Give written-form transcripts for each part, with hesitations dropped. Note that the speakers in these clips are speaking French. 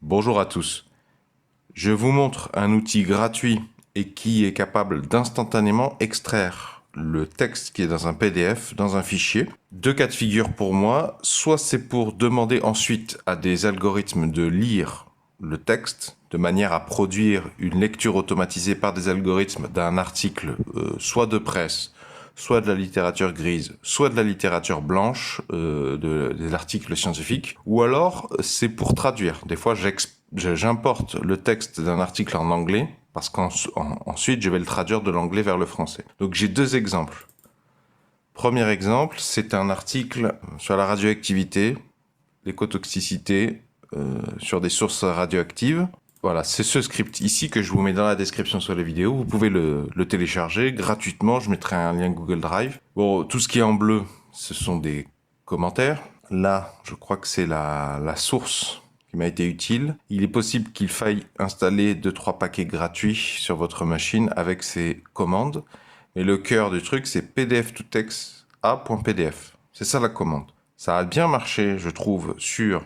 Bonjour à tous. Je vous montre un outil gratuit et qui est capable d'instantanément extraire le texte qui est dans un PDF, dans un fichier. Deux cas de figure pour moi. Soit c'est pour demander ensuite à des algorithmes de lire le texte de manière à produire une lecture automatisée par des algorithmes d'un article, soit de presse, soit de la littérature grise, soit de la littérature blanche, des articles scientifiques, ou alors c'est pour traduire. Des fois, j'importe le texte d'un article en anglais, parce qu'ensuite, je vais le traduire de l'anglais vers le français. Donc j'ai deux exemples. Premier exemple, c'est un article sur la radioactivité, l'écotoxicité, sur des sources radioactives. Voilà, c'est ce script ici que je vous mets dans la description sur la vidéo. Vous pouvez le télécharger gratuitement. Je mettrai un lien Google Drive. Bon, tout ce qui est en bleu, ce sont des commentaires. Là, je crois que c'est la source qui m'a été utile. Il est possible qu'il faille installer 2-3 paquets gratuits sur votre machine avec ces commandes. Mais le cœur du truc, c'est pdf to text a.pdf. C'est ça la commande. Ça a bien marché, je trouve, sur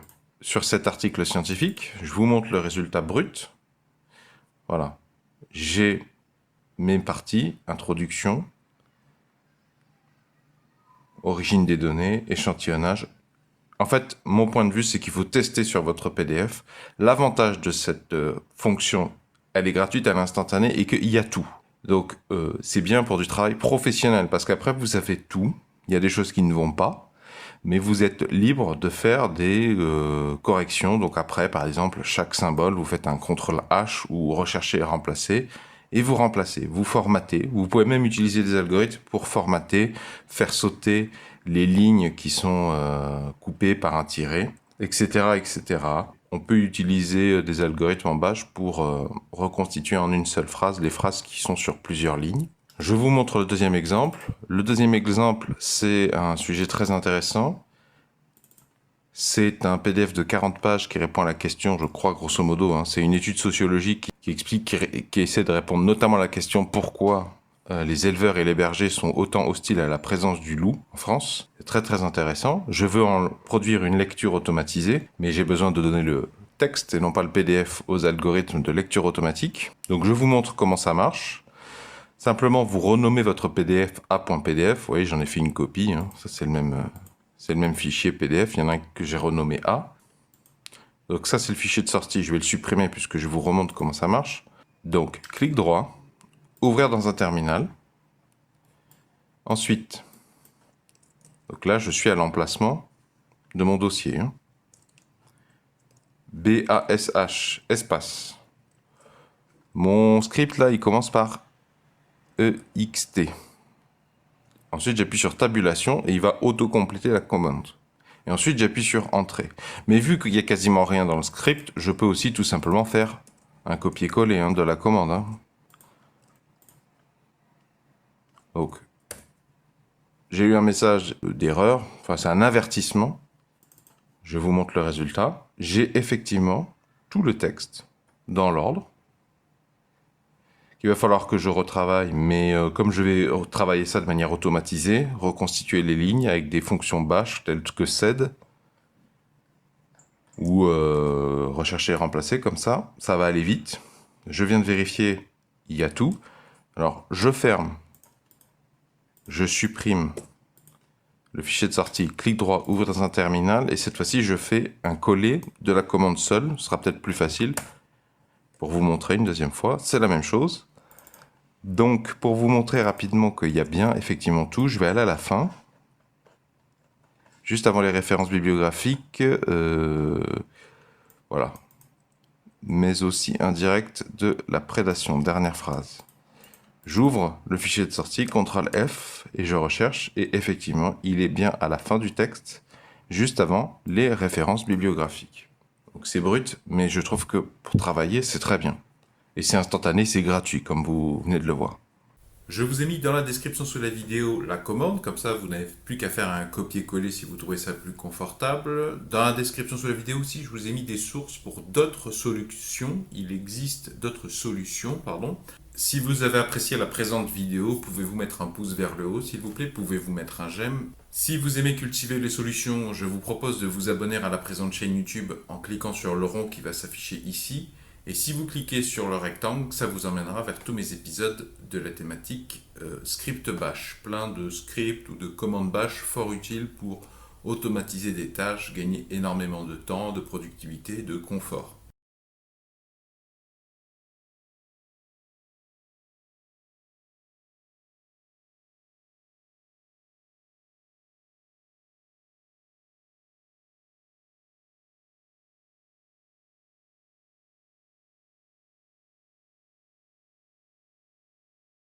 cet article scientifique. Je vous montre le résultat brut. Voilà. J'ai mes parties, introduction, origine des données, échantillonnage. En fait, mon point de vue, c'est qu'il faut tester sur votre PDF. L'avantage de cette fonction, elle est gratuite à l'instantané et qu'il y a tout. Donc, c'est bien pour du travail professionnel parce qu'après, vous avez tout. Il y a des choses qui ne vont pas. Mais vous êtes libre de faire des corrections. Donc après, par exemple, chaque symbole, vous faites un CTRL-H ou rechercher et remplacer, et vous remplacez, vous formatez. Vous pouvez même utiliser des algorithmes pour formater, faire sauter les lignes qui sont coupées par un tiret, etc., etc. On peut utiliser des algorithmes en Bash pour reconstituer en une seule phrase les phrases qui sont sur plusieurs lignes. Je vous montre le deuxième exemple. Le deuxième exemple, c'est un sujet très intéressant. C'est un PDF de 40 pages qui répond à la question, je crois grosso modo, hein, c'est une étude sociologique qui explique, qui essaie de répondre notamment à la question pourquoi les éleveurs et les bergers sont autant hostiles à la présence du loup en France. C'est très très intéressant. Je veux en produire une lecture automatisée, mais j'ai besoin de donner le texte et non pas le PDF aux algorithmes de lecture automatique. Donc je vous montre comment ça marche. Simplement, vous renommez votre PDF a.pdf. Vous voyez, j'en ai fait une copie. Hein. Ça, c'est le même fichier PDF. Il y en a un que j'ai renommé A. Donc ça, c'est le fichier de sortie. Je vais le supprimer puisque je vous remontre comment ça marche. Donc, clic droit, ouvrir dans un terminal. Ensuite, donc là, je suis à l'emplacement de mon dossier. Hein. BASH, espace. Mon script, là, il commence par EXT. Ensuite, j'appuie sur tabulation et il va auto-compléter la commande. Et ensuite, j'appuie sur entrée. Mais vu qu'il n'y a quasiment rien dans le script, je peux aussi tout simplement faire un copier-coller hein, de la commande. Hein. Donc, j'ai eu un message d'erreur, enfin c'est un avertissement. Je vous montre le résultat. J'ai effectivement tout le texte dans l'ordre. Il va falloir que je retravaille, mais comme je vais travailler ça de manière automatisée, reconstituer les lignes avec des fonctions bash telles que sed, ou rechercher et remplacer comme ça va aller vite. Je viens de vérifier, il y a tout. Alors, je ferme, je supprime le fichier de sortie, clic droit, ouvre dans un terminal, et cette fois-ci, je fais un coller de la commande seule. Ce sera peut-être plus facile pour vous montrer une deuxième fois. C'est la même chose. Donc, pour vous montrer rapidement qu'il y a bien effectivement tout, je vais aller à la fin. Juste avant les références bibliographiques, voilà. Mais aussi indirect de la prédation. Dernière phrase. J'ouvre le fichier de sortie, CTRL F, et je recherche, et effectivement, il est bien à la fin du texte, juste avant les références bibliographiques. Donc c'est brut, mais je trouve que pour travailler, c'est très bien. Et c'est instantané, c'est gratuit, comme vous venez de le voir. Je vous ai mis dans la description sous la vidéo la commande, comme ça vous n'avez plus qu'à faire un copier-coller si vous trouvez ça plus confortable. Dans la description sous la vidéo aussi, je vous ai mis des sources pour d'autres solutions. Il existe d'autres solutions, pardon. Si vous avez apprécié la présente vidéo, pouvez-vous mettre un pouce vers le haut, s'il vous plaît, pouvez-vous mettre un j'aime. Si vous aimez cultiver les solutions, je vous propose de vous abonner à la présente chaîne YouTube en cliquant sur le rond qui va s'afficher ici. Et si vous cliquez sur le rectangle, ça vous emmènera vers tous mes épisodes de la thématique script bash. Plein de scripts ou de commandes bash fort utiles pour automatiser des tâches, gagner énormément de temps, de productivité, de confort.